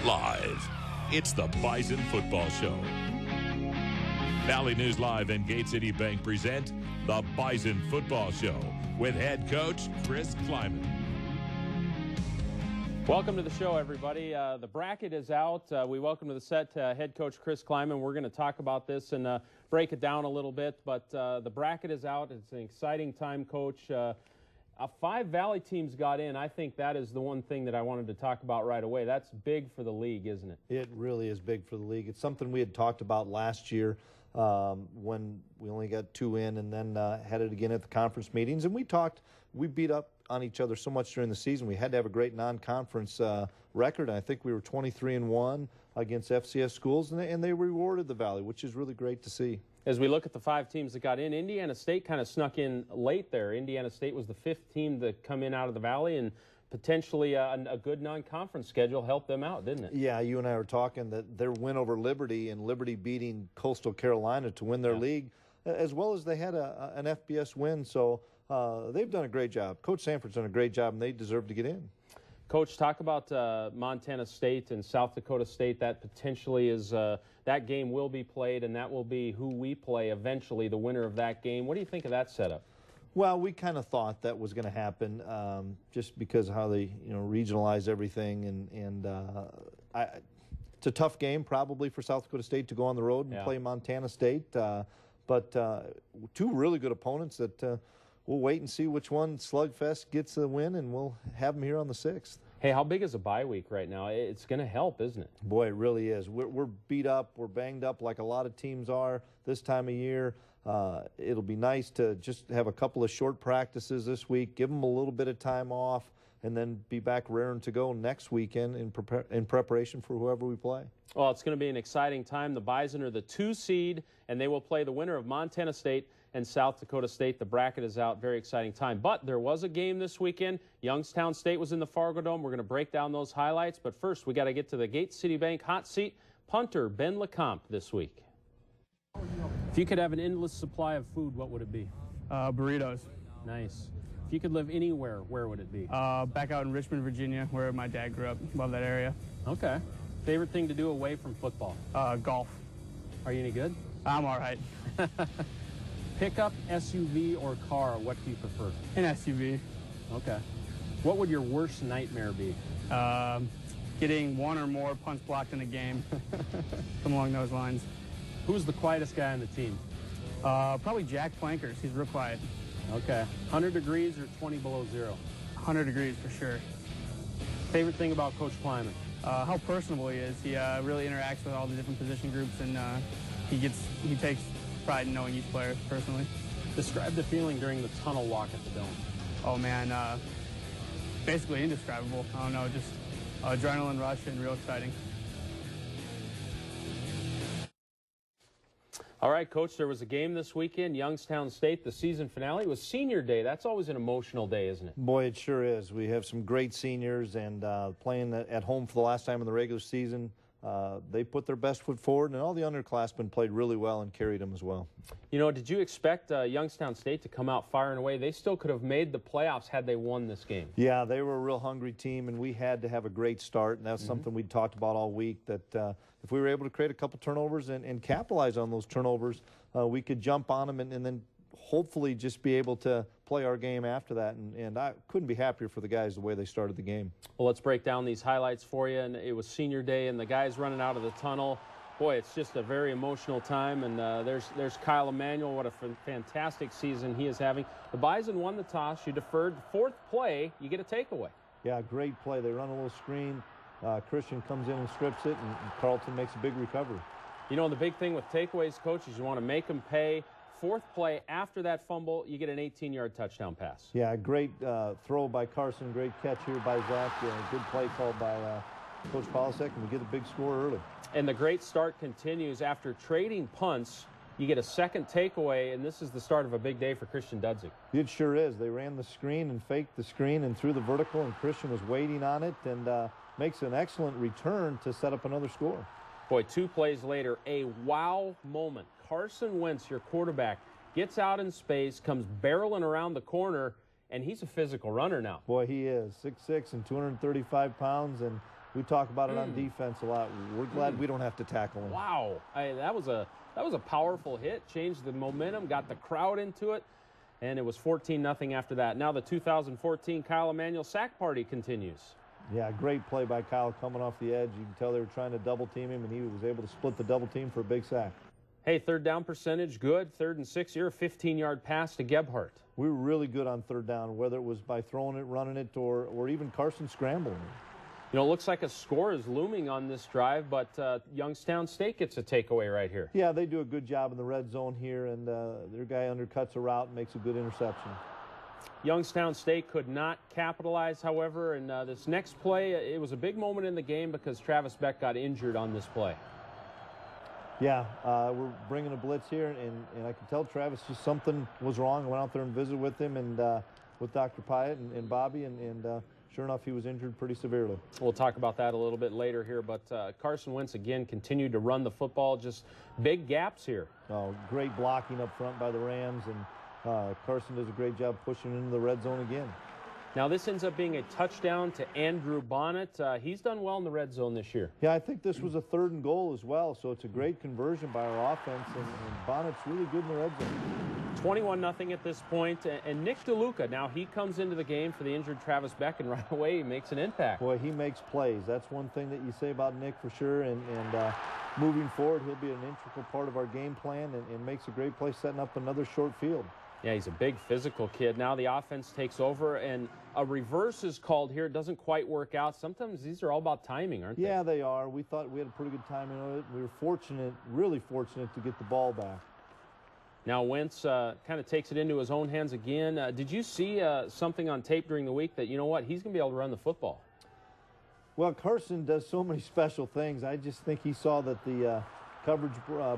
Live, it's the Bison Football Show. Valley News Live and Gate City Bank present the Bison Football Show with head coach Chris Klieman. Welcome to the show, everybody. The bracket is out. We welcome to the set head coach Chris Klieman. We're going to talk about this and break it down a little bit, but the bracket is out. It's an exciting time, Coach. 5 Valley teams got in. I think that is the one thing that I wanted to talk about right away. That's big for the league, isn't it? It really is big for the league. It's something we had talked about last year when we only got 2 in and then had it again at the conference meetings. And we beat up on each other so much during the season. We had to have a great non-conference record. And I think we were 23-1 against FCS schools, and they rewarded the Valley, which is really great to see. As we look at the 5 teams that got in, Indiana State kind of snuck in late there. Indiana State was the 5th team to come in out of the Valley, and potentially a good non-conference schedule helped them out, didn't it? Yeah, you and I were talking that their win over Liberty and Liberty beating Coastal Carolina to win their league, as well as they had an FBS win. So they've done a great job. Coach Sanford's done a great job, and they deserve to get in. Coach, talk about Montana State and South Dakota State. That potentially is that game will be played, and that will be who we play eventually, the winner of that game. What do you think of that setup? Well, we kind of thought that was going to happen just because of how they regionalize everything, and it's a tough game probably for South Dakota State to go on the road and play Montana State, but 2 really good opponents that we'll wait and see which one Slugfest gets the win, and we'll have them here on the 6th. Hey, how big is a bye week right now? It's going to help, isn't it? Boy, it really is. We're beat up. We're banged up like a lot of teams are this time of year. It'll be nice to just have a couple of short practices this week, give them a little bit of time off, and then be back raring to go next weekend in preparation for whoever we play. Well, it's going to be an exciting time. The Bison are the 2 seed, and they will play the winner of Montana State and South Dakota State. The bracket is out. Very exciting time. But there was a game this weekend. Youngstown State was in the Fargo Dome. We're going to break down those highlights. But first, we got to get to the Gate City Bank hot seat. Punter Ben LeCompte this week. If you could have an endless supply of food, what would it be? Burritos. Nice. If you could live anywhere, where would it be? Back out in Richmond, Virginia, where my dad grew up. Love that area. Okay. Favorite thing to do away from football? Golf. Are you any good? I'm all right. Pickup, SUV, or car, what do you prefer? An SUV. Okay. What would your worst nightmare be? Getting 1 or more punts blocked in a game. Something along those lines. Who's the quietest guy on the team? Probably Jack Plankers. He's real quiet. Okay. 100 degrees or 20 below zero? 100 degrees for sure. Favorite thing about Coach Klieman? How personable he is. He really interacts with all the different position groups, and he takes pride in knowing each player personally. Describe the feeling during the tunnel walk at the Dome. Oh man, basically indescribable. I don't know, just adrenaline rush and real exciting. All right, Coach, there was a game this weekend, Youngstown State, the season finale. It was senior day. That's always an emotional day, isn't it? Boy, it sure is. We have some great seniors, and playing at home for the last time in the regular season, they put their best foot forward, and all the underclassmen played really well and carried them as well. You know, did you expect Youngstown State to come out firing away? They still could have made the playoffs had they won this game. Yeah, they were a real hungry team, and we had to have a great start, and that's something we talked about all week, that if we were able to create a couple turnovers and capitalize on those turnovers, we could jump on them and then hopefully just be able to play our game after that. And I couldn't be happier for the guys the way they started the game. Well, let's break down these highlights for you. And it was senior day, and the guys running out of the tunnel. Boy, it's just a very emotional time. And there's Kyle Emanuel. What a fantastic season he is having. The Bison won the toss. You deferred. 4th play, you get a takeaway. Yeah, great play. They run a little screen. Christian comes in and strips it, and Carlton makes a big recovery. You know, the big thing with takeaways, Coach, is you want to make them pay. 4th play, after that fumble, you get an 18-yard touchdown pass. Yeah, great throw by Carson, great catch here by Zach. Good play called by Coach Polisek, and we get a big score early. And the great start continues. After trading punts, you get a 2nd takeaway, and this is the start of a big day for Christian Dudzik. It sure is. They ran the screen and faked the screen and threw the vertical, and Christian was waiting on it and makes an excellent return to set up another score. Boy, 2 plays later, a wow moment. Carson Wentz, your quarterback, gets out in space, comes barreling around the corner, and he's a physical runner now. Boy, he is. 6'6" and 235 pounds, and We talk about it on defense a lot. We're glad we don't have to tackle him. Wow, that was a powerful hit. Changed the momentum, got the crowd into it, and it was 14-0 after that. Now the 2014 Kyle Emanuel sack party continues. Yeah, great play by Kyle coming off the edge. You can tell they were trying to double team him, and he was able to split the double team for a big sack. Hey, third down percentage, good. 3rd and 6 here, a 15-yard pass to Gebhardt. We were really good on third down, whether it was by throwing it, running it, or even Carson scrambling. You know, it looks like a score is looming on this drive, but Youngstown State gets a takeaway right here. Yeah, they do a good job in the red zone here, and their guy undercuts a route and makes a good interception. Youngstown State could not capitalize, however, and this next play, it was a big moment in the game because Travis Beck got injured on this play. Yeah, we're bringing a blitz here, and I can tell Travis just something was wrong. I went out there and visited with him and with Dr. Pyatt and Bobby, and sure enough, he was injured pretty severely. We'll talk about that a little bit later here, but Carson Wentz again continued to run the football, just big gaps here. Oh, great blocking up front by the Rams, and Carson does a great job pushing into the red zone again. Now this ends up being a touchdown to Andrew Bonnet. He's done well in the red zone this year. Yeah, I think this was a 3rd and goal as well, so it's a great conversion by our offense, and Bonnet's really good in the red zone. 21-0 at this point, and Nick DeLuca, now he comes into the game for the injured Travis Beck, and right away he makes an impact. Boy, he makes plays. That's one thing that you say about Nick for sure, and moving forward, he'll be an integral part of our game plan and makes a great play setting up another short field. Yeah, he's a big physical kid. Now the offense takes over, and a reverse is called here. It doesn't quite work out. Sometimes these are all about timing, aren't they? Yeah, they are. We thought we had a pretty good timing on it. We were fortunate, really fortunate, to get the ball back. Now Wentz kind of takes it into his own hands again. Did you see something on tape during the week that, you know what, he's going to be able to run the football? Well, Carson does so many special things. I just think he saw that the coverage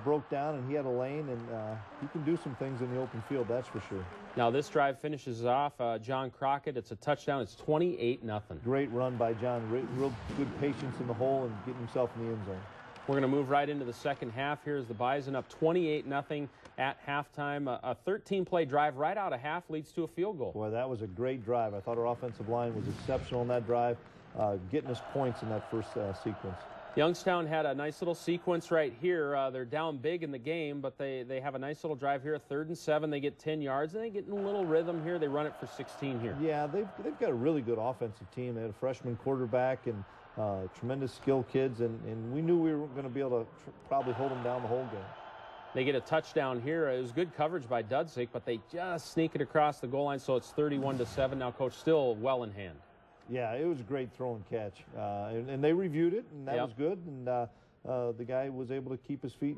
broke down and he had a lane, and he can do some things in the open field, that's for sure. Now this drive finishes off John Crockett. It's a touchdown. It's 28-0. Great run by John. Real good patience in the hole and getting himself in the end zone. We're going to move right into the second half. Here's the Bison up 28-0 at halftime. A 13-play drive right out of half leads to a field goal. Boy, that was a great drive. I thought our offensive line was exceptional in that drive, getting us points in that first sequence. Youngstown had a nice little sequence right here. They're down big in the game, but they have a nice little drive here. 3rd and 7, they get 10 yards, and they get in a little rhythm here. They run it for 16 here. Yeah, they've got a really good offensive team. They had a freshman quarterback and tremendous skill kids, and we knew we were going to be able to probably hold them down the whole game. They get a touchdown here. It was good coverage by Dudzik, but they just sneak it across the goal line, so it's 31-7. Now, Coach, still well in hand. Yeah, it was a great throw and catch, and they reviewed it, and that was good. And the guy was able to keep his feet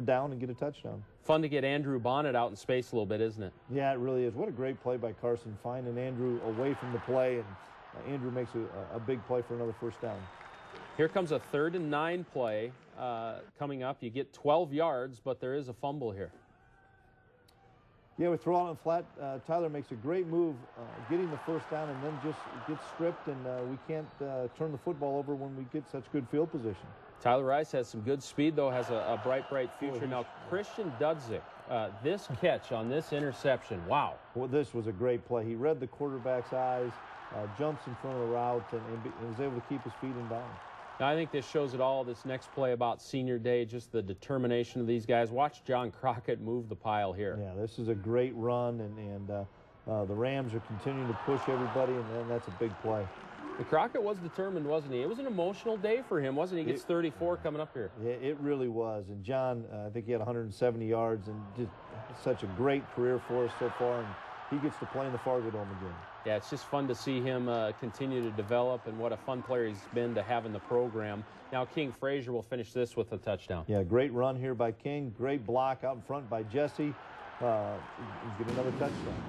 down and get a touchdown. Fun to get Andrew Bonnet out in space a little bit, isn't it? Yeah, it really is. What a great play by Carson, finding Andrew away from the play, and Andrew makes a big play for another first down. Here comes a 3rd and 9 play coming up. You get 12 yards, but there is a fumble here. Yeah, we throw out on flat. Tyler makes a great move getting the first down, and then just gets stripped, and we can't turn the football over when we get such good field position. Tyler Rice has some good speed, though, has a bright future. Now, Christian Dudzik, this catch on this interception, wow. Well, this was a great play. He read the quarterback's eyes, jumps in front of the route, and was able to keep his feet in bounds. Now, I think this shows it all, this next play about senior day, just the determination of these guys. Watch John Crockett move the pile here. Yeah, this is a great run, and the Rams are continuing to push everybody, and then that's a big play. Crockett was determined, wasn't he? It was an emotional day for him, wasn't he? He gets 34 coming up here. Yeah, it really was. And John, I think he had 170 yards, and just such a great career for us so far, and he gets to play in the Fargo Dome again. Yeah, it's just fun to see him continue to develop, and what a fun player he's been to have in the program. Now King Frazier will finish this with a touchdown. Yeah, great run here by King. Great block out in front by Jesse. Get another touchdown.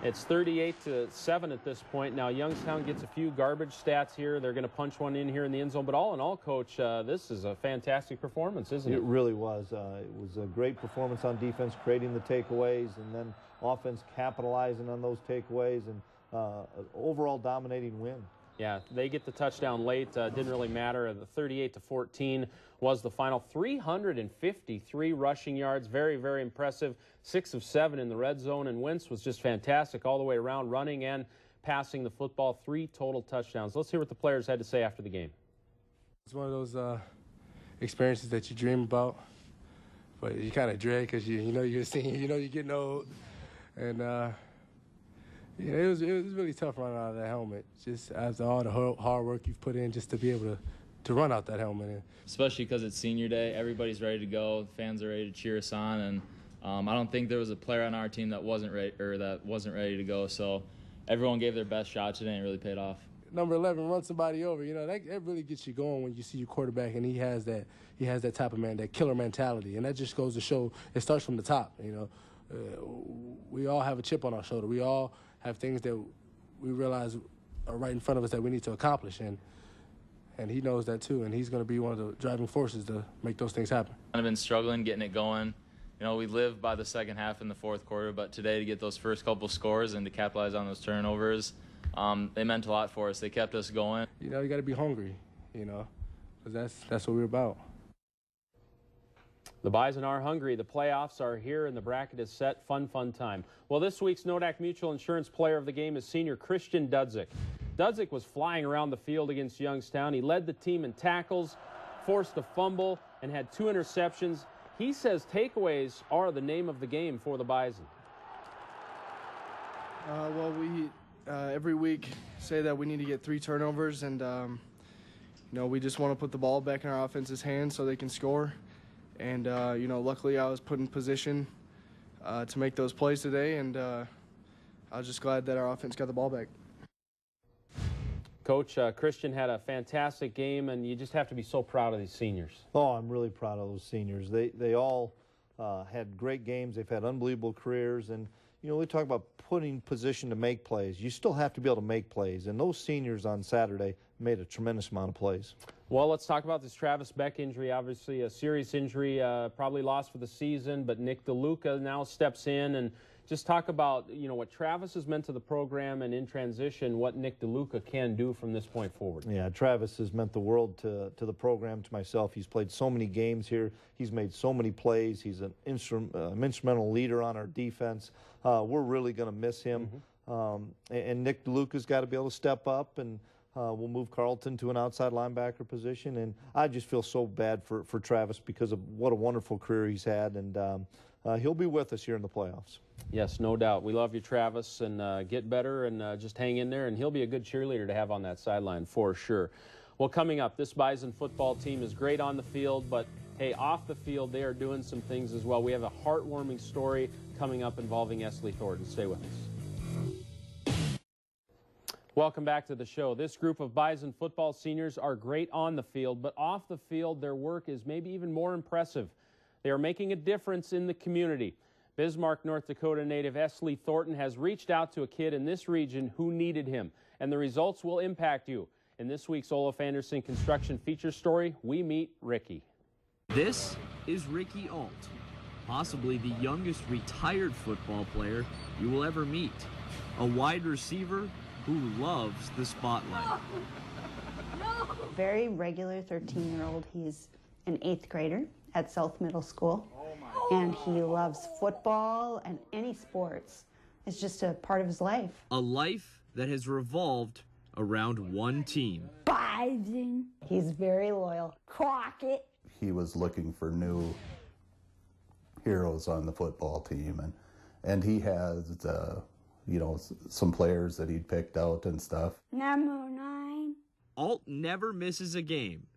It's 38-7 at this point. Now Youngstown gets a few garbage stats here. They're going to punch one in here in the end zone. But all in all, Coach, this is a fantastic performance, isn't it? It really was. It was a great performance on defense, creating the takeaways, and then offense capitalizing on those takeaways, and overall dominating win. Yeah, they get the touchdown late. Didn't really matter. The 38-14 was the final. 353 rushing yards. Very, very impressive. 6 of 7 in the red zone. And Wentz was just fantastic all the way around, running and passing the football. 3 total touchdowns. Let's hear what the players had to say after the game. It's one of those experiences that you dream about, but you kind of dread because you know you're seeing, you know you're getting old, and yeah, it was really tough running out of that helmet. Just after all the hard work you've put in, just to be able to run out that helmet. Especially because it's senior day, everybody's ready to go. The fans are ready to cheer us on, and I don't think there was a player on our team that wasn't ready to go. So everyone gave their best shot today, and it really paid off. Number 11, run somebody over. You know, that really gets you going when you see your quarterback, and he has that type of man, that killer mentality, and that just goes to show it starts from the top. You know, we all have a chip on our shoulder. We all have things that we realize are right in front of us that we need to accomplish, and he knows that too, and he's going to be one of the driving forces to make those things happen. I've been struggling getting it going. You know, we live by the second half in the fourth quarter, but today to get those first couple scores and to capitalize on those turnovers, they meant a lot for us. They kept us going. You know, you got to be hungry, you know, because that's what we're about. The Bison are hungry. The playoffs are here, and the bracket is set. Fun time. Well, this week's Nodak Mutual Insurance Player of the Game is senior Christian Dudzik. Dudzik was flying around the field against Youngstown. He led the team in tackles, forced a fumble, and had 2 interceptions. He says takeaways are the name of the game for the Bison. Well, we every week say that we need to get 3 turnovers, and you know, we just want to put the ball back in our offense's hands so they can score. And you know, luckily I was put in position to make those plays today, and I was just glad that our offense got the ball back. Coach, Christian had a fantastic game, and you just have to be so proud of these seniors. Oh, I'm really proud of those seniors. They all had great games. They've had unbelievable careers, and you know, we talk about putting position to make plays. You still have to be able to make plays, and those seniors on Saturday made a tremendous amount of plays. Well, let's talk about this Travis Beck injury. Obviously, a serious injury, probably lost for the season, but Nick DeLuca now steps in, and just talk about, you know, what Travis has meant to the program, and in transition, what Nick DeLuca can do from this point forward. Yeah, Travis has meant the world to the program, to myself. He's played so many games here. He's made so many plays. He's an instrumental leader on our defense. We're really going to miss him. And Nick DeLuca's got to be able to step up, and we'll move Carlton to an outside linebacker position. And I just feel so bad for Travis because of what a wonderful career he's had, and he'll be with us here in the playoffs. Yes, no doubt. We love you, Travis, and get better and just hang in there, and he'll be a good cheerleader to have on that sideline for sure. Well, coming up, this Bison football team is great on the field, but hey, off the field, they are doing some things as well. We have a heartwarming story coming up involving Esley Thornton. Stay with us. Welcome back to the show. This group of Bison football seniors are great on the field, but off the field, their work is maybe even more impressive. They are making a difference in the community. Bismarck, North Dakota native Esley Thornton has reached out to a kid in this region who needed him, and the results will impact you. In this week's Olaf Anderson Construction feature story, we meet Ricky. This is Ricky Alt, possibly the youngest retired football player you will ever meet. A wide receiver who loves the spotlight. Very regular 13-year-old. He's an 8th grader at South Middle School, and he loves football and any sports. It's just a part of his life. A life that has revolved around one team. Bison. He's very loyal. Crockett. He was looking for new heroes on the football team, and he has, you know, some players that he'd picked out and stuff. Number 9. Alt never misses a game,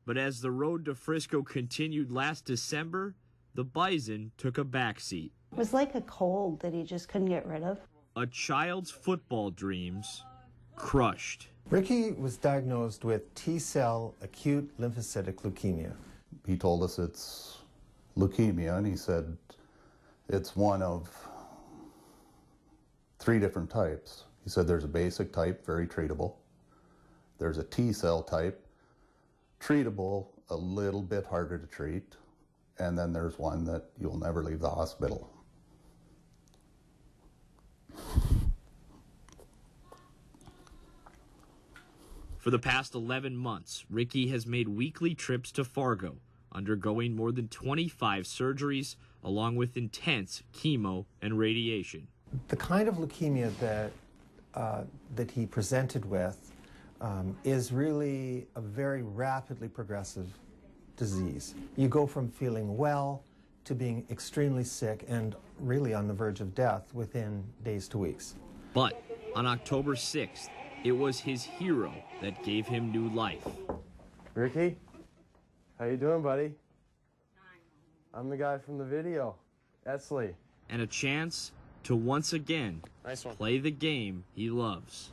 but as the road to Frisco continued last December, the Bison took a backseat. It was like a cold that he just couldn't get rid of. A child's football dreams crushed. Ricky was diagnosed with T-cell acute lymphocytic leukemia. He told us it's leukemia, and he said it's one of 3 different types. He said there's a basic type, very treatable. There's a T-cell type, treatable, a little bit harder to treat. And then there's one that you'll never leave the hospital. For the past 11 months, Ricky has made weekly trips to Fargo, undergoing more than 25 surgeries, along with intense chemo and radiation. The kind of leukemia that he presented with is really a very rapidly progressive disease. You go from feeling well to being extremely sick and really on the verge of death within days to weeks. But on October 6th, it was his hero that gave him new life. Ricky, how you doing, buddy? I'm the guy from the video, Esley. And a chance to once again play the game he loves.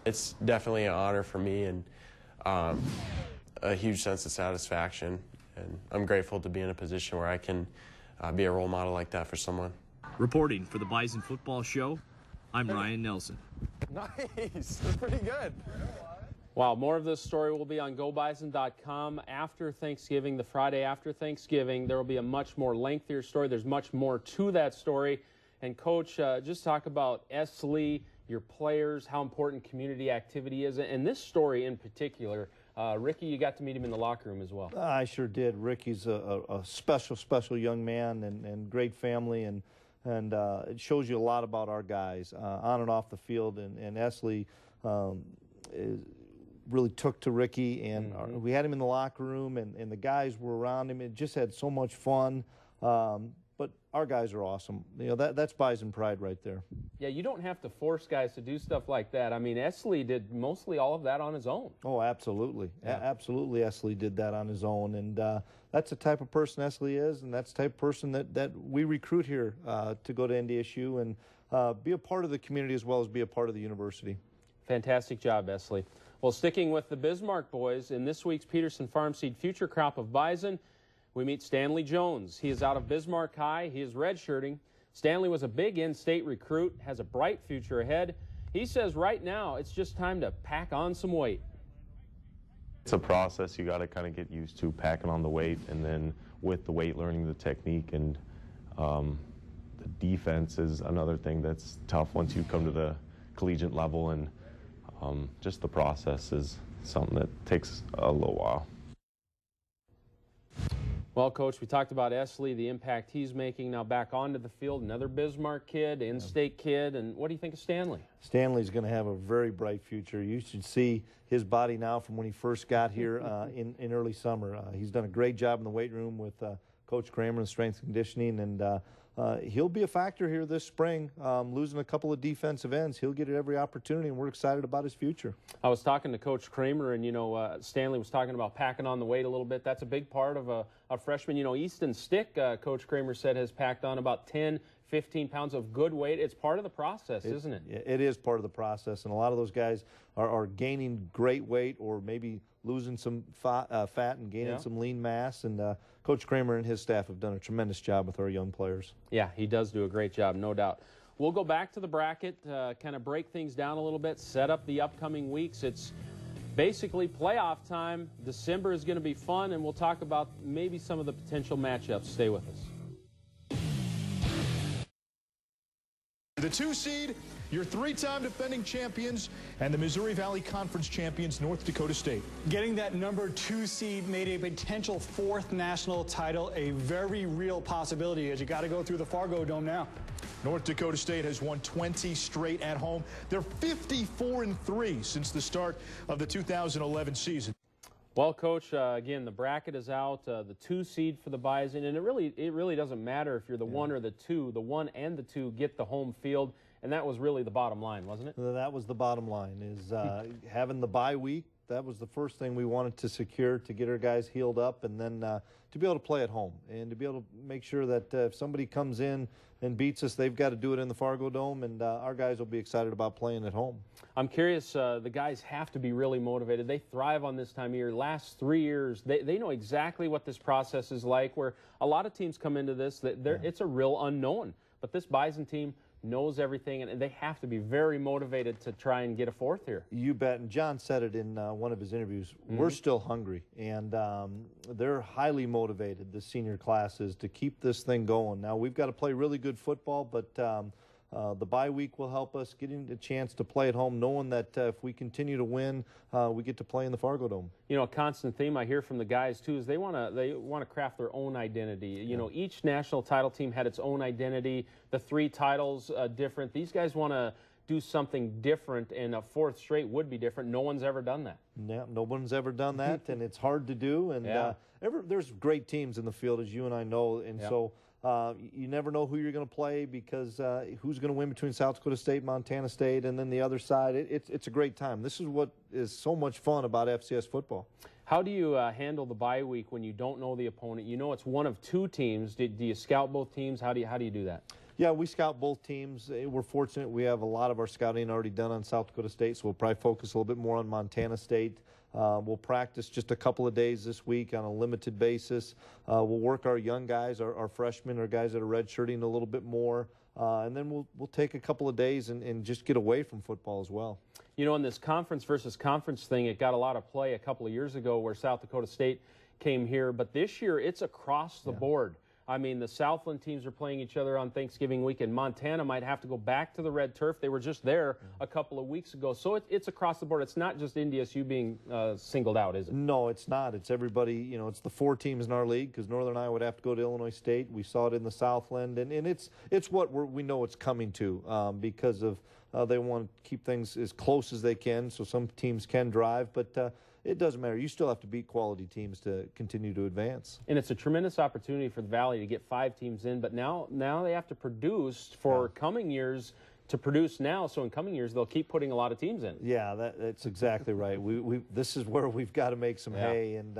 It's definitely an honor for me and a huge sense of satisfaction. And I'm grateful to be in a position where I can be a role model like that for someone. Reporting for the Bison Football Show, I'm Ryan Nelson. Nice, that's pretty good. Wow, more of this story will be on GoBison.com after Thanksgiving, the Friday after Thanksgiving. There will be a much more lengthier story. There's much more to that story. And, Coach, just talk about Esley, your players, how important community activity is. And this story in particular, Ricky, you got to meet him in the locker room as well. I sure did. Ricky's a special, special young man and great family. And it shows you a lot about our guys on and off the field. And Esley really took to Ricky, and we had him in the locker room, and the guys were around him. It just had so much fun. But our guys are awesome. You know, that's Bison pride right there. Yeah, you don't have to force guys to do stuff like that. I mean, Esley did mostly all of that on his own. Oh, absolutely. Yeah. Absolutely, Esley did that on his own. And that's the type of person Esley is, and that's the type of person that we recruit here to go to NDSU and be a part of the community as well as be a part of the university. Fantastic job, Esley. Well, sticking with the Bismarck boys, in this week's Peterson Farm Seed Future Crop of Bison, we meet Stanley Jones. He is out of Bismarck High. He is redshirting. Stanley was a big in-state recruit, has a bright future ahead. He says right now it's just time to pack on some weight. It's a process you got to kind of get used to, packing on the weight, and then with the weight, learning the technique, and the defense is another thing that's tough once you come to the collegiate level, and just the process is something that takes a little while. Well, Coach, we talked about Esley, the impact he's making. Now back onto the field, another Bismarck kid, in-state kid. And what do you think of Stanley? Stanley's going to have a very bright future. You should see his body now from when he first got here in early summer. He's done a great job in the weight room with Coach Kramer in strength and conditioning, and he'll be a factor here this spring. Losing a couple of defensive ends, he'll get every opportunity, and we're excited about his future. I was talking to Coach Kramer, and, you know, Stanley was talking about packing on the weight a little bit. That's a big part of a freshman. You know, Easton Stick, Coach Kramer said, has packed on about 10, 15 pounds of good weight. It's part of the process, isn't it? It is part of the process, and a lot of those guys are gaining great weight or maybe losing some fat and gaining some lean mass. And Coach Kramer and his staff have done a tremendous job with our young players. Yeah, he does do a great job, no doubt. We'll go back to the bracket, kind of break things down a little bit, set up the upcoming weeks. It's basically playoff time. December is going to be fun, and we'll talk about maybe some of the potential matchups. Stay with us. The 2 seed, your 3-time defending champions, and the Missouri Valley Conference champions, North Dakota State. Getting that number 2 seed made a potential 4th national title a very real possibility, as you got to go through the Fargo Dome now. North Dakota State has won 20 straight at home. They're 54-3 since the start of the 2011 season. Well, Coach, again, the bracket is out, the 2 seed for the Bison, and it really doesn't matter if you're the 1 or the 2. The 1 and the 2 get the home field, and that was really the bottom line, wasn't it? That was the bottom line, is having the bye week. That was the first thing we wanted to secure, to get our guys healed up, and then to be able to play at home and to be able to make sure that if somebody comes in and beats us, they've got to do it in the Fargo Dome, and our guys will be excited about playing at home. I'm curious, the guys have to be really motivated. They thrive on this time of year. Last 3 years, they know exactly what this process is like, where a lot of teams come into this, it's a real unknown. But this Bison team knows everything, and they have to be very motivated to try and get a 4th here. You bet. And John said it in one of his interviews. We're still hungry, and they're highly motivated, the senior classes, to keep this thing going. Now, we've got to play really good football, but the bye week will help us getting a chance to play at home, knowing that if we continue to win, we get to play in the Fargo Dome. You know, a constant theme I hear from the guys too is they want to craft their own identity. You know, each national title team had its own identity. The 3 titles different. These guys want to do something different, and a fourth straight would be different. No one's ever done that. Yeah, no one's ever done that, and it's hard to do. And there's great teams in the field, as you and I know, and so you never know who you're going to play, because who's going to win between South Dakota State, Montana State, and then the other side. It's a great time. This is what is so much fun about FCS football. How do you handle the bye week when you don't know the opponent? You know it's one of two teams. Do you scout both teams? How do you do that? Yeah, we scout both teams. We're fortunate we have a lot of our scouting already done on South Dakota State, so we'll probably focus a little bit more on Montana State. We'll practice just a couple of days this week on a limited basis. We'll work our young guys, our freshmen, our guys that are redshirting a little bit more, and then we'll take a couple of days and just get away from football as well. You know, in this conference versus conference thing, it got a lot of play a couple of years ago where South Dakota State came here, but this year it's across the board. I mean, the Southland teams are playing each other on Thanksgiving weekend. Montana might have to go back to the red turf. They were just there a couple of weeks ago. So it's across the board. It's not just NDSU being singled out, is it? No, it's not. It's everybody. You know, it's the four teams in our league, because Northern Iowa would have to go to Illinois State. We saw it in the Southland, and it's what we know it's coming to, because of they want to keep things as close as they can, so some teams can drive, but it doesn't matter. You still have to beat quality teams to continue to advance. And it's a tremendous opportunity for the Valley to get 5 teams in, but now they have to produce for coming years to produce now, so in coming years they'll keep putting a lot of teams in. Yeah, that's exactly right. This is where we've got to make some hay and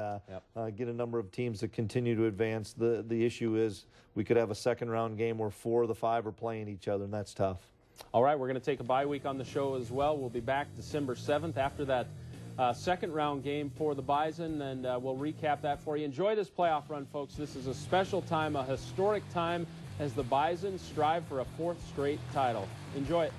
get a number of teams that continue to advance. The issue is we could have a second-round game where 4 of the 5 are playing each other, and that's tough. All right, we're going to take a bye week on the show as well. We'll be back December 7th after that second-round game for the Bison, and we'll recap that for you. Enjoy this playoff run, folks. This is a special time, a historic time, as the Bison strive for a 4th straight title. Enjoy it.